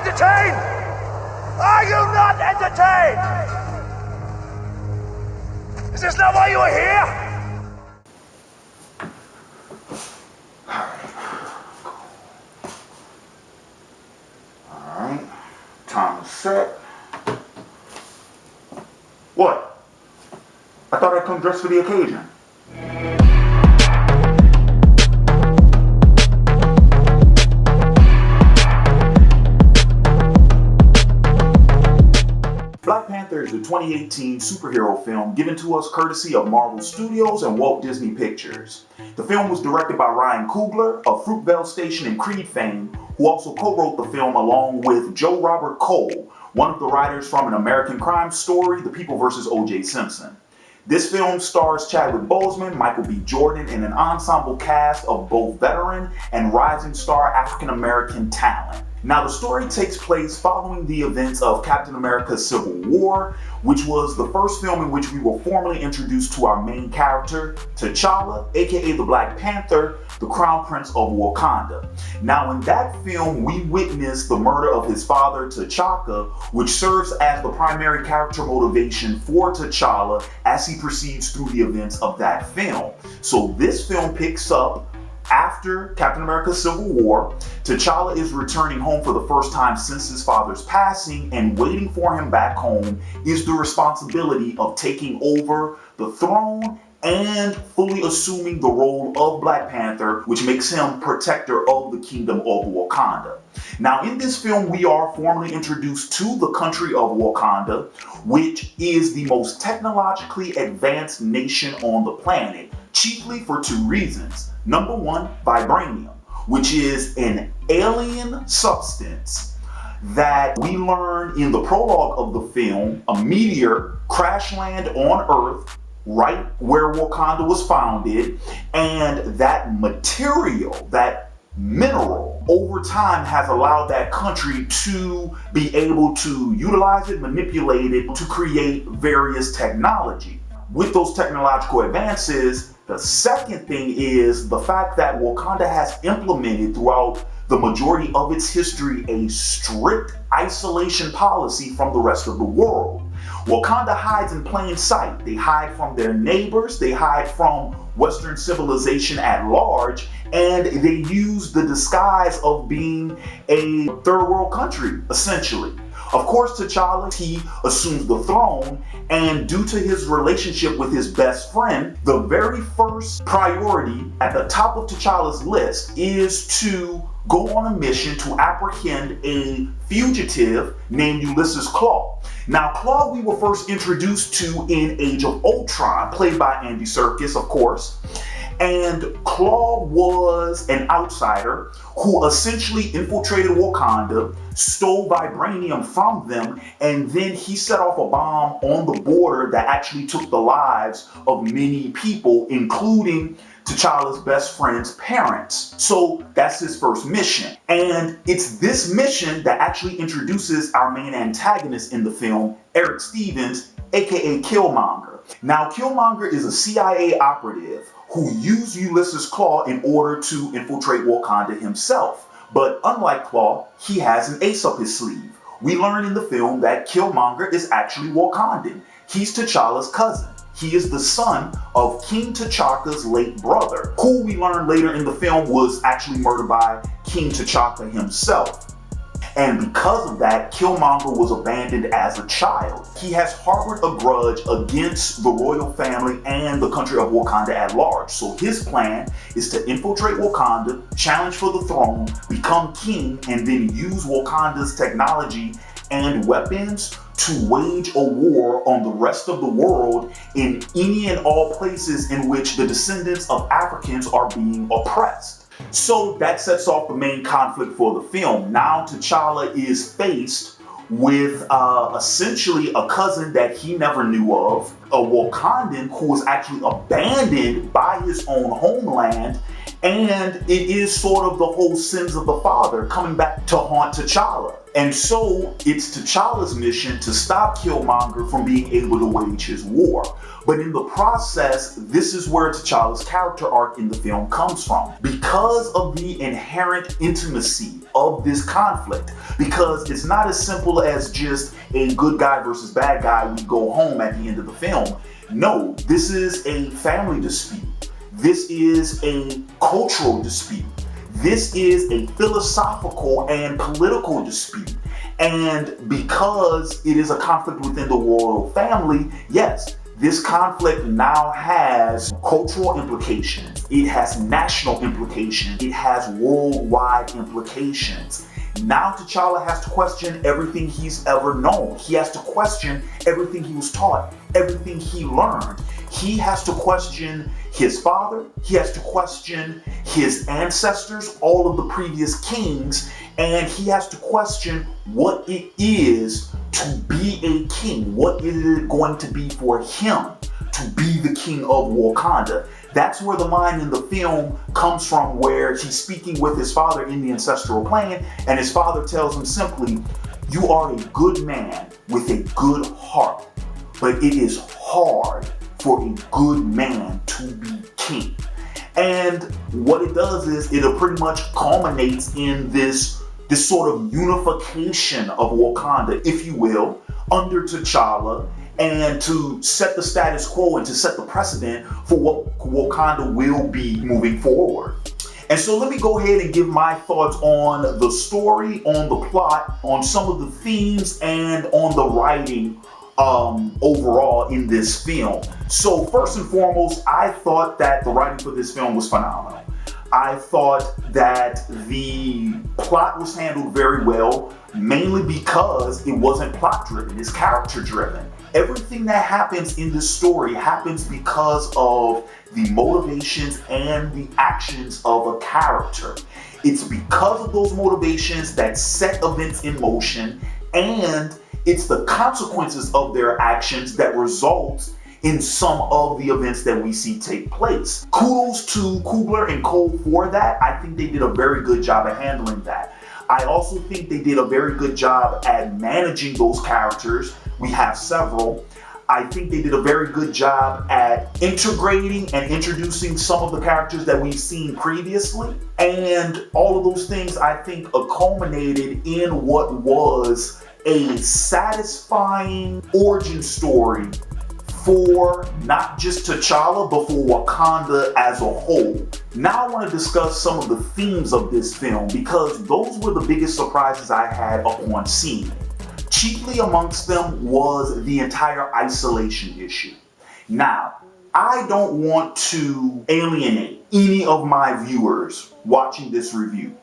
entertained? Are you not entertained? Is this not why you are here? Alright, time to set. What? I thought I'd come dressed for the occasion. Black Panther is the 2018 superhero film given to us courtesy of Marvel Studios and Walt Disney Pictures. The film was directed by Ryan Coogler of Fruitvale Station and Creed fame, who also co-wrote the film along with Joe Robert Cole, one of the writers from An American Crime Story, The People vs. O.J. Simpson. This film stars Chadwick Boseman, Michael B. Jordan, and an ensemble cast of both veteran and rising star African-American talent. Now, the story takes place following the events of Captain America's Civil War, which was the first film in which we were formally introduced to our main character, T'Challa, aka the Black Panther, the Crown Prince of Wakanda. Now, in that film, we witnessed the murder of his father, T'Chaka, which serves as the primary character motivation for T'Challa as he proceeds through the events of that film. So this film picks up after Captain America's Civil War. T'Challa is returning home for the first time since his father's passing, and waiting for him back home is the responsibility of taking over the throne and fully assuming the role of Black Panther, which makes him protector of the kingdom of Wakanda. Now, in this film, we are formally introduced to the country of Wakanda, which is the most technologically advanced nation on the planet, chiefly for two reasons. Number one, vibranium, which is an alien substance that we learn in the prologue of the film. A meteor crash landed on Earth, right where Wakanda was founded, and that material, that mineral, over time has allowed that country to be able to utilize it, manipulate it to create various technology. With those technological advances, the second thing is the fact that Wakanda has implemented throughout the majority of its history a strict isolation policy from the rest of the world. Wakanda hides in plain sight. They hide from their neighbors, they hide from Western civilization at large, and they use the disguise of being a third world country, essentially. Of course, T'Challa, he assumes the throne, and due to his relationship with his best friend, the very first priority at the top of T'Challa's list is to go on a mission to apprehend a fugitive named Ulysses Klaue. Now, Klaue we were first introduced to in Age of Ultron, played by Andy Serkis, of course. And Klaue was an outsider who essentially infiltrated Wakanda, stole vibranium from them, and then he set off a bomb on the border that actually took the lives of many people, including T'Challa's best friend's parents. So that's his first mission. And it's this mission that actually introduces our main antagonist in the film, Eric Stevens, aka Killmonger. Now, Killmonger is a CIA operative who used Ulysses Klaue in order to infiltrate Wakanda himself. But unlike Klaue, he has an ace up his sleeve. We learn in the film that Killmonger is actually Wakandan. He's T'Challa's cousin. He is the son of King T'Chaka's late brother, who we learn later in the film was actually murdered by King T'Chaka himself. And because of that, Killmonger was abandoned as a child. He has harbored a grudge against the royal family and the country of Wakanda at large. So his plan is to infiltrate Wakanda, challenge for the throne, become king, and then use Wakanda's technology and weapons to wage a war on the rest of the world in any and all places in which the descendants of Africans are being oppressed. So that sets off the main conflict for the film. Now T'Challa is faced with essentially a cousin that he never knew of, a Wakandan who was actually abandoned by his own homeland, and it is sort of the whole sins of the father coming back to haunt T'Challa. And so it's T'Challa's mission to stop Killmonger from being able to wage his war. But in the process, this is where T'Challa's character arc in the film comes from. Because of the inherent intimacy of this conflict, because it's not as simple as just a good guy versus bad guy, we go home at the end of the film. No, this is a family dispute. This is a cultural dispute. This is a philosophical and political dispute. And because it is a conflict within the royal family, yes, this conflict now has cultural implications. It has national implications. It has worldwide implications. Now T'Challa has to question everything he's ever known. He has to question everything he was taught, everything he learned. He has to question his father. He has to question his ancestors, all of the previous kings, and he has to question what it is to be a king. What is it going to be for him to be the king of Wakanda? That's where the line in the film comes from, where he's speaking with his father in the ancestral plane, and his father tells him simply, "You are a good man with a good heart, but it is hard for a good man to be king." And what it does is it pretty much culminates in this sort of unification of Wakanda, if you will, under T'Challa, and to set the status quo and to set the precedent for what Wakanda will be moving forward. And so let me go ahead and give my thoughts on the story, on the plot, on some of the themes, and on the writing overall in this film. So first and foremost, I thought that the writing for this film was phenomenal. I thought that the plot was handled very well, mainly because it wasn't plot driven, it's character driven. Everything that happens in this story happens because of the motivations and the actions of a character. It's because of those motivations that set events in motion, and it's the consequences of their actions that result in some of the events that we see take place. Kudos to Coogler and Cole for that. I think they did a very good job at handling that. I also think they did a very good job at managing those characters. We have several. I think they did a very good job at integrating and introducing some of the characters that we've seen previously. And all of those things, I think, culminated in what was a satisfying origin story for not just T'Challa, but for Wakanda as a whole. Now I want to discuss some of the themes of this film, because those were the biggest surprises I had upon seeing it. Chiefly amongst them was the entire isolation issue. Now, I don't want to alienate any of my viewers watching this review,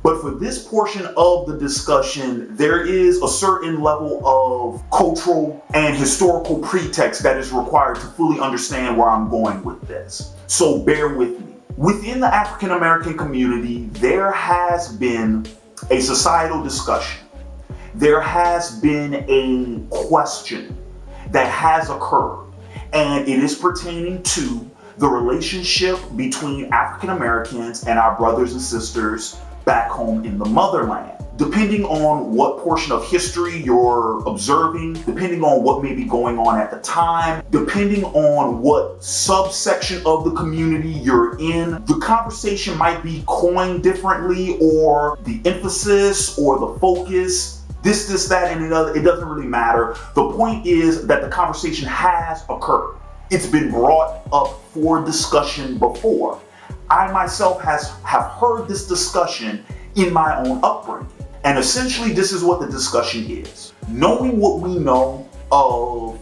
but for this portion of the discussion, there is a certain level of cultural and historical pretext that is required to fully understand where I'm going with this. So bear with me. Within the African American community, there has been a societal discussion. There has been a question that has occurred, and it is pertaining to the relationship between African Americans and our brothers and sisters back home in the motherland. Depending on what portion of history you're observing, depending on what may be going on at the time, depending on what subsection of the community you're in, the conversation might be coined differently, or the emphasis or the focus, this, that, and another, it doesn't really matter. The point is that the conversation has occurred. It's been brought up for discussion before. I myself have heard this discussion in my own upbringing. And essentially, this is what the discussion is. Knowing what we know of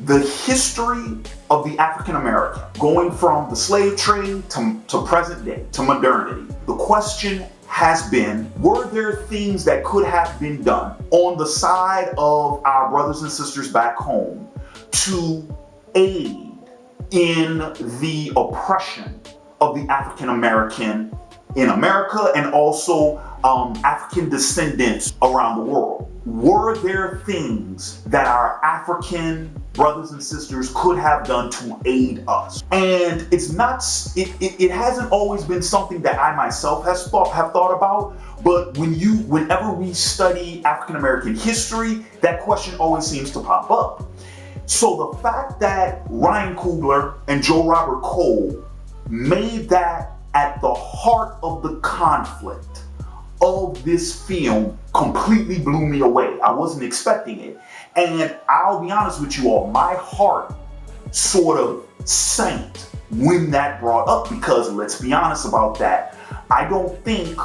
the history of the African American, going from the slave trade to present day, to modernity, the question has been, were there things that could have been done on the side of our brothers and sisters back home to aid in the oppression of the African American in America, and also African descendants around the world? were there things that our African brothers and sisters could have done to aid us? And it's not, it hasn't always been something that I myself have thought about, but whenever we study African American history, that question always seems to pop up. So the fact that Ryan Coogler and Joe Robert Cole made that at the heart of the conflict of this film completely blew me away. I wasn't expecting it. And I'll be honest with you all, my heart sort of sank when that brought up, because let's be honest about that. I don't think,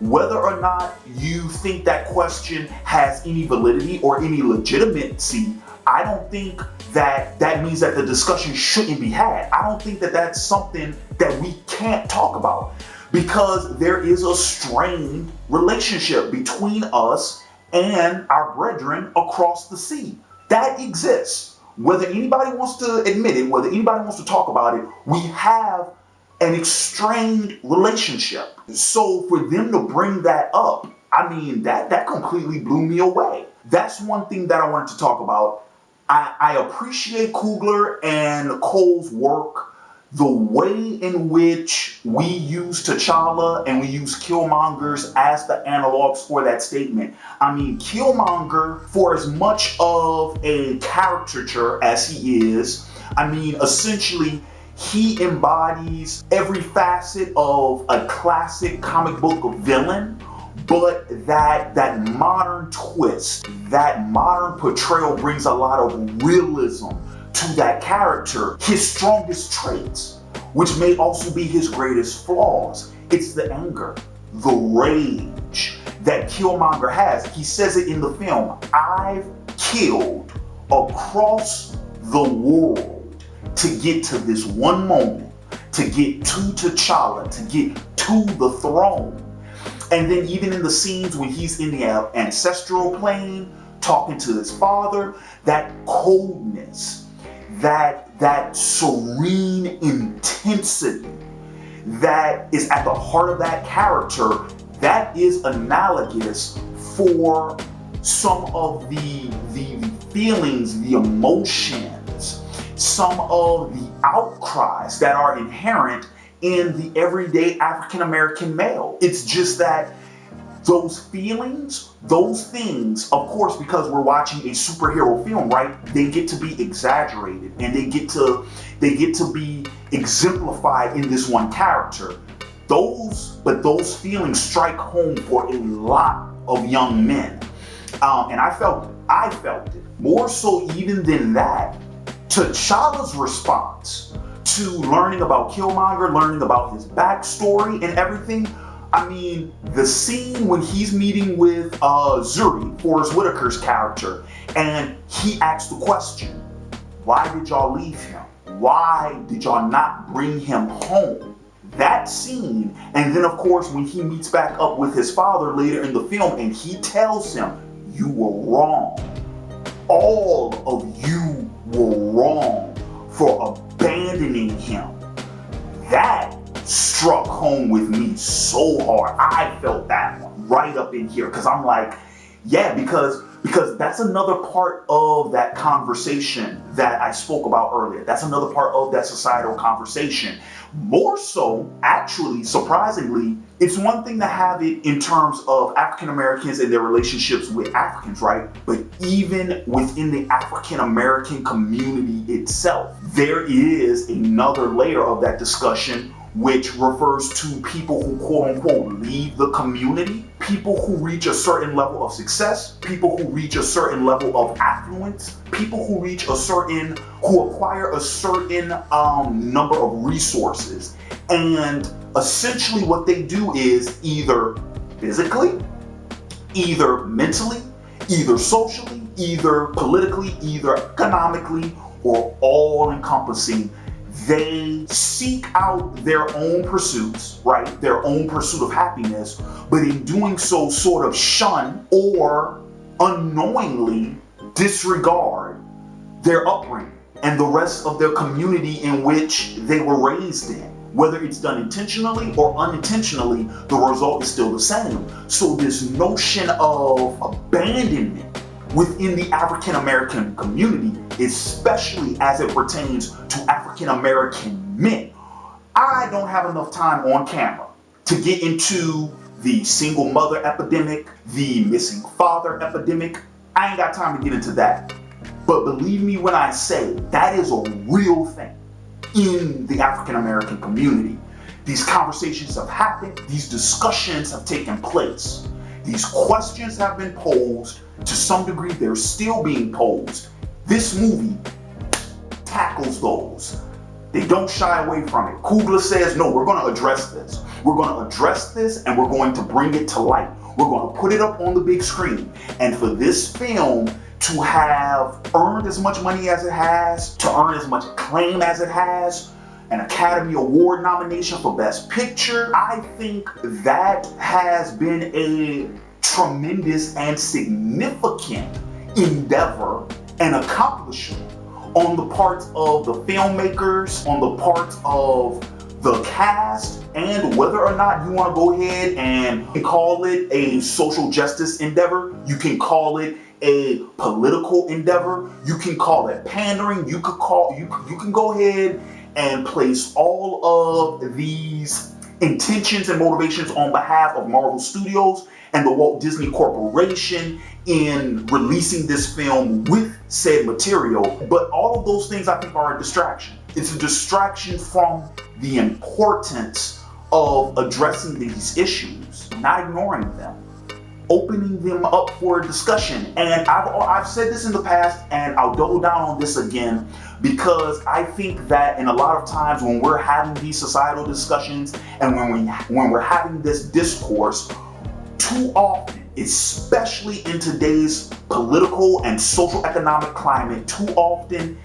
whether or not you think that question has any validity or any legitimacy, I don't think that that means that the discussion shouldn't be had. I don't think that that's something that we can't talk about, because there is a strained relationship between us and our brethren across the sea. That exists. Whether anybody wants to admit it, whether anybody wants to talk about it, we have an strained relationship. So for them to bring that up, I mean, that completely blew me away. That's one thing that I wanted to talk about. I appreciate Coogler and Cole's work, the way in which we use T'Challa and we use Killmongers as the analogs for that statement. I mean, Killmonger, for as much of a caricature as he is, I mean, essentially, he embodies every facet of a classic comic book villain, but that modern twist, that modern portrayal brings a lot of realism to that character, his strongest traits, which may also be his greatest flaws. It's the anger, the rage that Killmonger has. He says it in the film, I've killed across the world to get to this one moment, to get to T'Challa, to get to the throne. And then even in the scenes when he's in the ancestral plane, talking to his father, that coldness, that serene intensity that is at the heart of that character, that is analogous for some of the feelings, the emotions, some of the outcries that are inherent in the everyday African American male. It's just that those feelings, those things, of course, because we're watching a superhero film, right? They get to be exaggerated and they get to be exemplified in this one character. Those feelings strike home for a lot of young men. And I felt it. More so even than that, T'Challa's response to learning about Killmonger, learning about his backstory and everything. I mean, the scene when he's meeting with Zuri, Forrest Whitaker's character, and he asks the question, why did y'all leave him? Why did y'all not bring him home? That scene, and then of course when he meets back up with his father later in the film and he tells him, you were wrong. All of you were wrong for abandoning him. That struck home with me so hard. I felt that one right up in here, because I'm like, yeah, because that's another part of that conversation that I spoke about earlier. That's another part of that societal conversation. More so, actually, surprisingly, it's one thing to have it in terms of African Americans and their relationships with Africans, right? But even within the African American community itself, there is another layer of that discussion which refers to people who quote unquote leave the community, people who reach a certain level of success, people who reach a certain level of affluence, people who acquire a certain number of resources. And essentially what they do is either physically, either mentally, either socially, either politically, either economically, or all encompassing. They seek out their own pursuits, right? Their own pursuit of happiness, but in doing so sort of shun or unknowingly disregard their upbringing and the rest of their community in which they were raised in. Whether it's done intentionally or unintentionally, the result is still the same. So this notion of abandonment within the African American community, especially as it pertains to African American men. I don't have enough time on camera to get into the single mother epidemic, the missing father epidemic. I ain't got time to get into that. But believe me when I say that is a real thing in the African American community. These conversations have happened, these discussions have taken place, these questions have been posed. To some degree, they're still being posed. This movie tackles those. They don't shy away from it. Coogler says, no, we're going to address this. We're going to address this and we're going to bring it to light. We're going to put it up on the big screen. And for this film to have earned as much money as it has, to earn as much acclaim as it has, an Academy Award nomination for Best Picture, I think that has been a tremendous and significant endeavor and accomplishment on the part of the filmmakers, on the part of the cast, and whether or not you want to go ahead and call it a social justice endeavor, you can call it a political endeavor, you can call it pandering, you can go ahead and place all of these intentions and motivations on behalf of Marvel Studios and the Walt Disney Corporation in releasing this film with said material. But all of those things I think are a distraction. It's a distraction from the importance of addressing these issues, not ignoring them, opening them up for discussion. And I've said this in the past, and I'll double down on this again, because I think that in a lot of times when we're having these societal discussions and when we're having this discourse, too often, especially in today's political and social economic climate, too often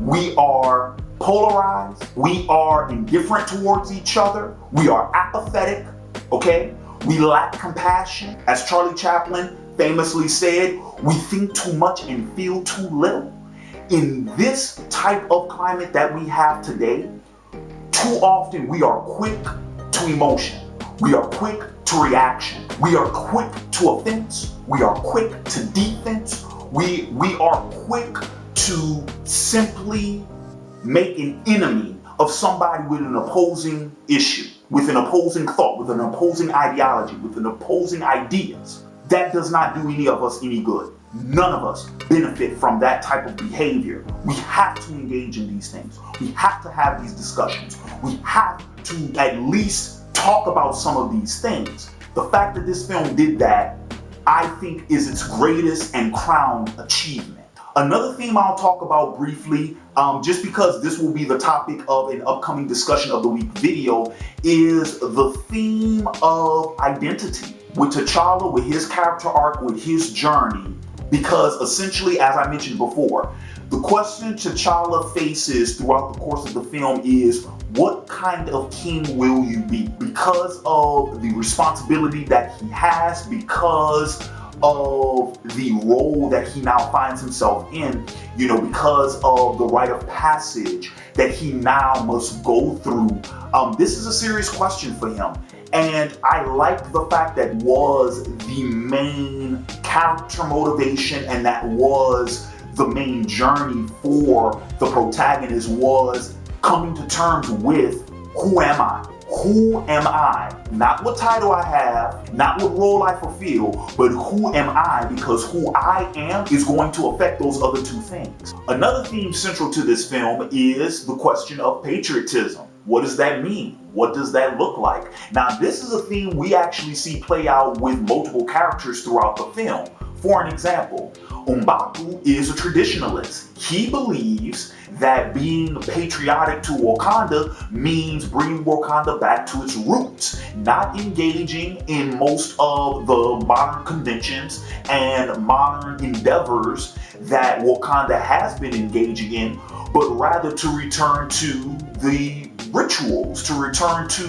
we are polarized, we are indifferent towards each other, we are apathetic, okay? We lack compassion. As Charlie Chaplin famously said, we think too much and feel too little. In this type of climate that we have today, too often we are quick to emotion. We are quick to reaction. We are quick to offense. We are quick to defense. We are quick to simply make an enemy of somebody with an opposing issue, with an opposing thought, with an opposing ideology, with an opposing ideas. That does not do any of us any good. None of us benefit from that type of behavior. We have to engage in these things. We have to have these discussions. We have to at least talk about some of these things. The fact that this film did that, I think, is its greatest and crown achievement. Another theme I'll talk about briefly, just because this will be the topic of an upcoming discussion of the week video, is the theme of identity. With T'Challa, with his character arc, with his journey, because essentially, as I mentioned before, the question T'Challa faces throughout the course of the film is, what kind of king will you be? Because of the responsibility that he has, because of the role that he now finds himself in, because of the rite of passage that he now must go through. This is a serious question for him. And I liked the fact that was the main character motivation, and that was the main journey for the protagonist, was coming to terms with, who am I? Who am I? Not what title I have, not what role I fulfill, but who am I? Because who I am is going to affect those other two things. Another theme central to this film is the question of patriotism. What does that mean? What does that look like? Now, this is a theme we actually see play out with multiple characters throughout the film. For an example, M'Baku is a traditionalist. He believes that being patriotic to Wakanda means bringing Wakanda back to its roots, not engaging in most of the modern conventions and modern endeavors that Wakanda has been engaging in, but rather to return to the rituals, to return to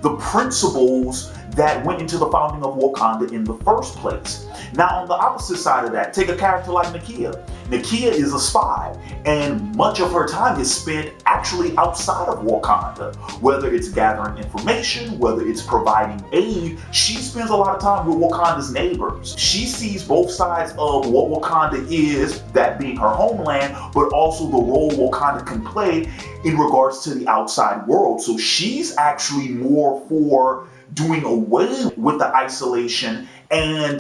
the principles that went into the founding of Wakanda in the first place. Now, on the opposite side of that, take a character like Nakia. Nakia is a spy, and much of her time is spent actually outside of Wakanda. Whether it's gathering information, whether it's providing aid, she spends a lot of time with Wakanda's neighbors. She sees both sides of what Wakanda is, that being her homeland, but also the role Wakanda can play in regards to the outside world. So she's actually more for doing away with the isolation and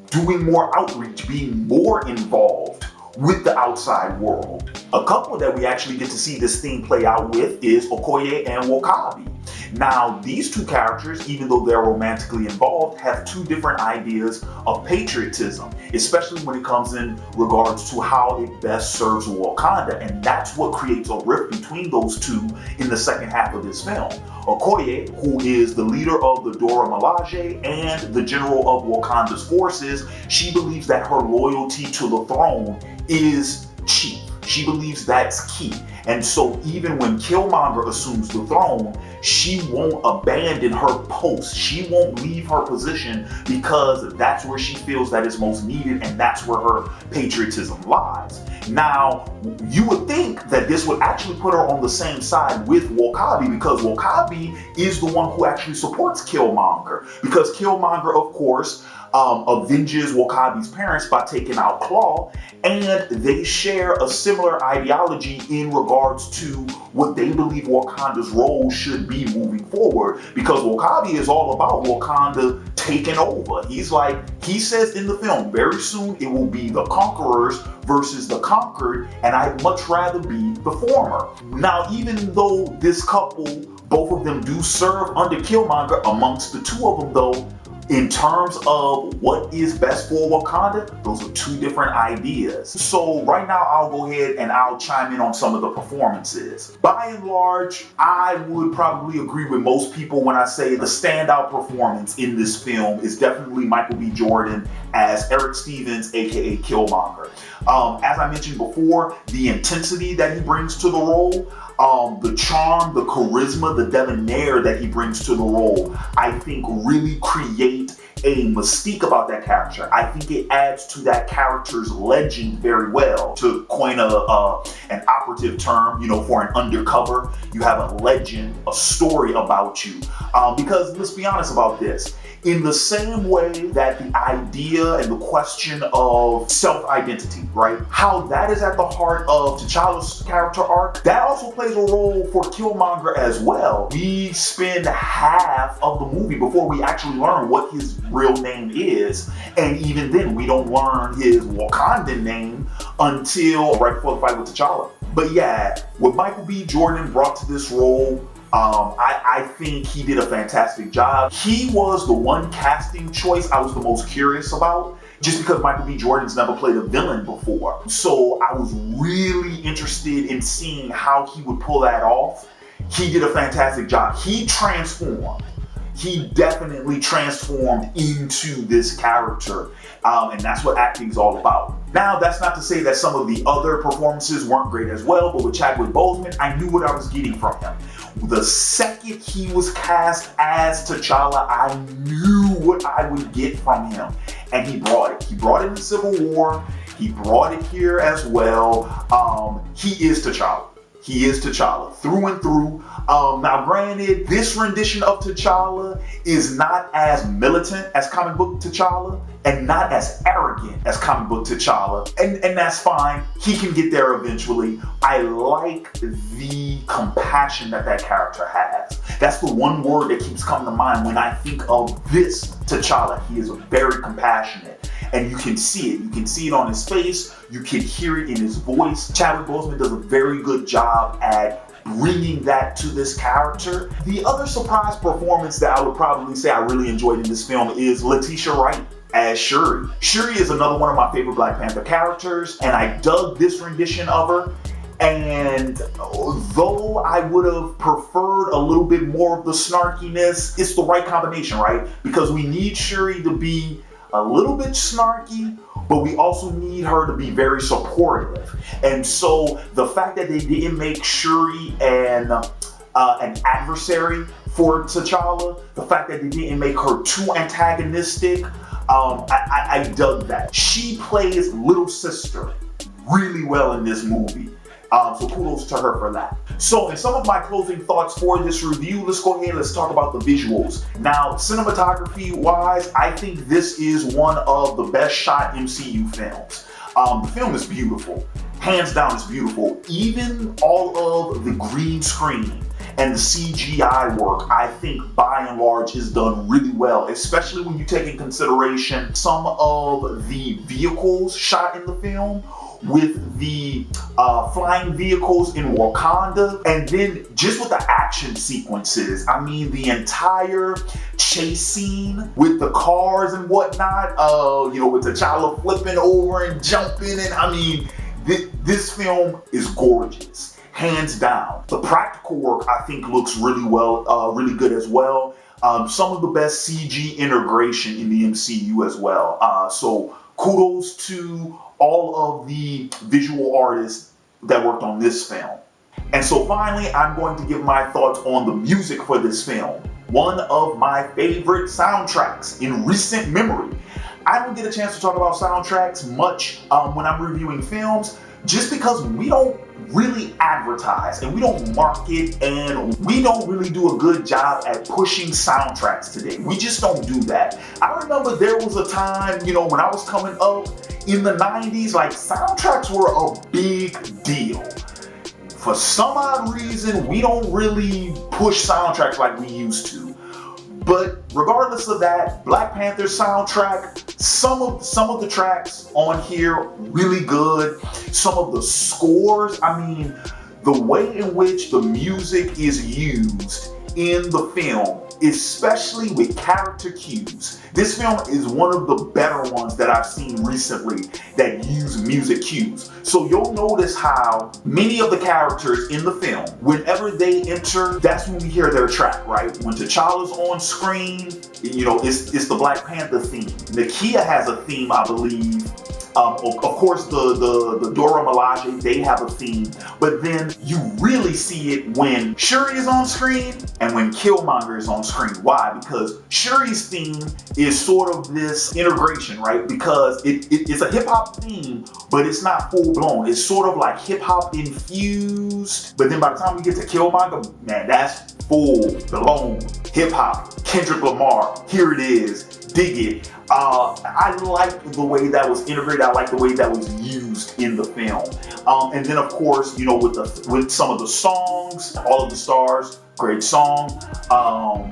doing more outreach, being more involved with the outside world. A couple that we actually get to see this theme play out with is Okoye and Wakabi. Now, these two characters, even though they're romantically involved, have two different ideas of patriotism, especially when it comes in regards to how it best serves Wakanda, and that's what creates a rift between those two in the second half of this film. Okoye, who is the leader of the Dora Milaje and the general of Wakanda's forces, she believes that her loyalty to the throne is chief. She believes that's key. And so even when Killmonger assumes the throne, she won't abandon her post. She won't leave her position because that's where she feels that is most needed, and that's where her patriotism lies. Now, you would think that this would actually put her on the same side with Wakabi, because Wakabi is the one who actually supports Killmonger. Because Killmonger, of course, avenges Wakabi's parents by taking out Claw, and they share a similar ideology in regards to what they believe Wakanda's role should be moving forward, because Wakabi is all about Wakanda taking over. He says in the film, very soon it will be the conquerors versus the conquered, and I'd much rather be the former. Now, even though this couple, both of them do serve under Killmonger, amongst the two of them though, in terms of what is best for Wakanda, those are two different ideas. So right now I'll go ahead and I'll chime in on some of the performances. By and large, I would probably agree with most people when I say the standout performance in this film is definitely Michael B. Jordan as Eric Stevens, aka Killmonger. As I mentioned before, the intensity that he brings to the role, the charm, the charisma, the debonair that he brings to the role, I think really create a mystique about that character. I think it adds to that character's legend very well. To coin an operative term, for an undercover, you have a legend, a story about you. Because let's be honest about this. In the same way that the idea and the question of self-identity, right? How that is at the heart of T'Challa's character arc, that also plays a role for Killmonger as well. We spend half of the movie before we actually learn what his real name is, and even then we don't learn his Wakandan name until right before the fight with T'Challa. But yeah, what Michael B. Jordan brought to this role, I think he did a fantastic job. He was the one casting choice I was the most curious about, just because Michael B. Jordan's never played a villain before. So I was really interested in seeing how he would pull that off. He did a fantastic job. He transformed. He definitely transformed into this character, and that's what acting is all about. Now, that's not to say that some of the other performances weren't great as well, but with Chadwick Boseman, I knew what I was getting from him. The second he was cast as T'Challa, I knew what I would get from him, and he brought it. He brought it in Civil War. He brought it here as well. He is T'Challa. He is T'Challa through and through. Now, granted, this rendition of T'Challa is not as militant as comic book T'Challa and not as arrogant as comic book T'Challa, and that's fine. He can get there eventually. I like the compassion that character has. That's the one word that keeps coming to mind when I think of this T'Challa. He is very compassionate, and you can see it. You can see it on his face. You can hear it in his voice. Chadwick Boseman does a very good job at bringing that to this character. The other surprise performance that I would probably say I really enjoyed in this film is Letitia Wright as Shuri. Shuri is another one of my favorite Black Panther characters, and I dug this rendition of her. And though I would have preferred a little bit more of the snarkiness, it's the right combination, right? Because we need Shuri to be a little bit snarky, but we also need her to be very supportive. And so the fact that they didn't make Shuri an adversary for T'Challa. The fact that they didn't make her too antagonistic, I dug that. She plays little sister really well in this movie. So kudos to her for that. So in some of my closing thoughts for this review, let's go ahead and let's talk about the visuals. Now, cinematography wise, I think this is one of the best shot MCU films. The film is beautiful. Hands down, it's beautiful. Even all of the green screen and the CGI work, I think by and large is done really well, especially when you take in consideration some of the vehicles shot in the film, with the flying vehicles in Wakanda, and then just with the action sequences. I mean, the entire chase scene with the cars and whatnot, with T'Challa flipping over and jumping, and I mean, this film is gorgeous, hands down. The practical work, I think, looks really well, really good as well. Some of the best CG integration in the MCU as well. So kudos to all of the visual artists that worked on this film. And so finally, I'm going to give my thoughts on the music for this film. One of my favorite soundtracks in recent memory. I don't get a chance to talk about soundtracks much when I'm reviewing films, just because we don't really advertise and we don't market and we don't really do a good job at pushing soundtracks today. We just don't do that. I remember there was a time, when I was coming up in the 90s, like soundtracks were a big deal. For some odd reason, we don't really push soundtracks like we used to. But regardless of that, Black Panther soundtrack, some of the tracks on here really good. Some of the scores, I mean, the way in which the music is used in the film, especially with character cues. This film is one of the better ones that I've seen recently that use music cues. So you'll notice how many of the characters in the film, whenever they enter, that's when we hear their track, right? When T'Challa's on screen, it's the Black Panther theme. Nakia has a theme, I believe. Of course, the Dora Milaje, they have a theme, but then you really see it when Shuri is on screen and when Killmonger is on screen. Why? Because Shuri's theme is sort of this integration, right? Because it's a hip hop theme, but it's not full blown. It's sort of like hip hop infused, but then by the time we get to Killmonger, man, that's full blown hip hop. Kendrick Lamar, here it is, dig it. I like the way that was integrated. I like the way that was used in the film. And then of course, with some of the songs, All of the Stars, great song.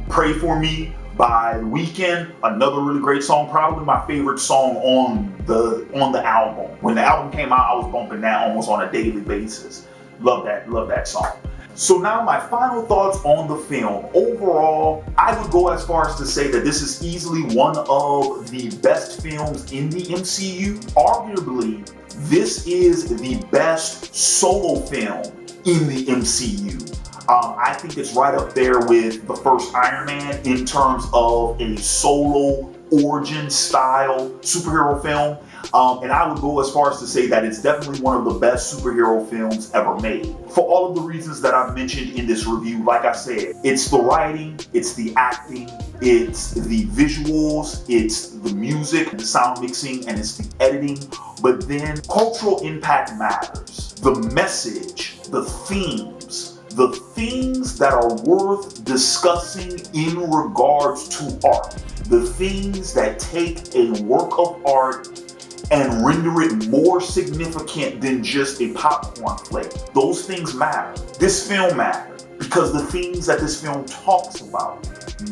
Pray For Me by The Weeknd, another really great song, probably my favorite song on the album. When the album came out, I was bumping that almost on a daily basis. Love that song. So now my final thoughts on the film. Overall, I would go as far as to say that this is easily one of the best films in the MCU. Arguably, this is the best solo film in the MCU. I think it's right up there with the first Iron Man in terms of a solo origin style superhero film. And I would go as far as to say that it's definitely one of the best superhero films ever made. For all of the reasons that I've mentioned in this review, like I said, it's the writing, it's the acting, it's the visuals, it's the music, the sound mixing, and it's the editing. But then cultural impact matters. The message, the themes, the things that are worth discussing in regards to art, the things that take a work of art and render it more significant than just a popcorn flick. Those things matter. This film matters because the things that this film talks about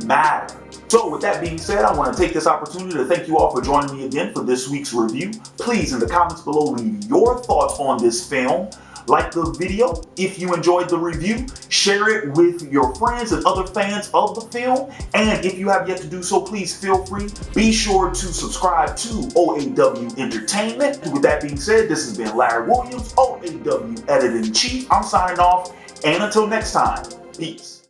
matter. So with that being said, I want to take this opportunity to thank you all for joining me again for this week's review. Please, in the comments below, leave your thoughts on this film. Like the video if you enjoyed the review, share it with your friends and other fans of the film, and if you have yet to do so, please feel free. Be sure to subscribe to OAW Entertainment. With that being said, this has been Larry Williams, OAW Editor-in-Chief. I'm signing off, and until next time, peace.